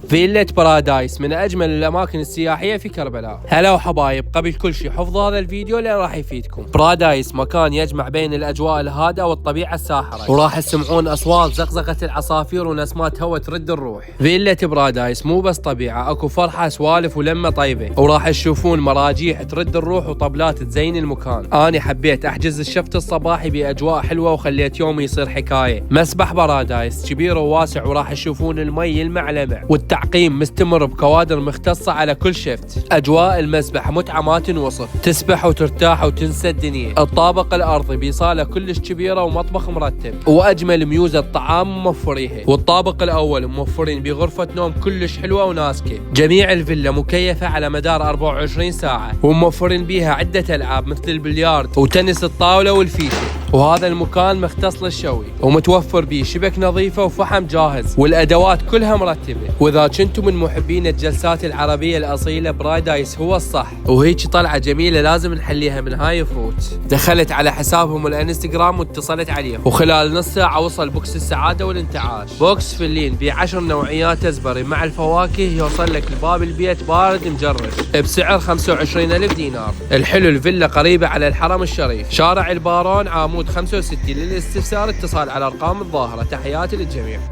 فيلة بارادايس من أجمل الأماكن السياحية في كربلاء. هلا وحبايب، قبل كل شيء حفظوا هذا الفيديو لأن راح يفيدكم. بارادايس مكان يجمع بين الأجواء الهادئة والطبيعة الساحرة، وراح تسمعون أصوات زقزقة العصافير ونسمات هواء ترد الروح. فيلة بارادايس مو بس طبيعة، أكو فرحة، سوالف ولمة طيبة، وراح تشوفون مراجيح ترد الروح وطبلات تزين المكان. أنا حبيت أحجز الشفت الصباحي بأجواء حلوة وخليت يومي يصير حكاية. مسبح بارادايس كبير وواسع، وراح تشوفون المي يلمع لمع، والتعقيم مستمر بكوادر مختصة على كل شفت. أجواء المسبح متعة ما تنوصف، تسبح وترتاح وتنسى الدنيا. الطابق الأرضي بصالة كلش كبيرة ومطبخ مرتب، وأجمل ميوزة طعام موفريها. والطابق الأول موفرين بغرفة نوم كلش حلوة وناسكة. جميع الفيلا مكيفة على مدار 24 ساعة، وموفرين بيها عدة ألعاب مثل البليارد وتنس الطاولة والفيشة. وهذا المكان مختص للشوي، ومتوفر بيه شبك نظيفة وفحم جاهز، والأدوات كلها مرتبة. وإذا كنتم من محبين الجلسات العربية الأصيلة، بارادايس هو الصح. وهيك طلعة جميلة لازم نحليها من هاي فروت. دخلت على حسابهم الانستغرام واتصلت عليهم، وخلال نص ساعة وصل بوكس السعادة والانتعاش. بوكس فلين ب10 نوعيات أزبري مع الفواكه، يوصل لك لباب البيت بارد مجرش بسعر 25,000 دينار. الحلو الفيلا قريبة على الحرم الشريف، شارع البارون، عامود 65. للاستفسار اتصال على الأرقام الظاهرة. تحياتي للجميع.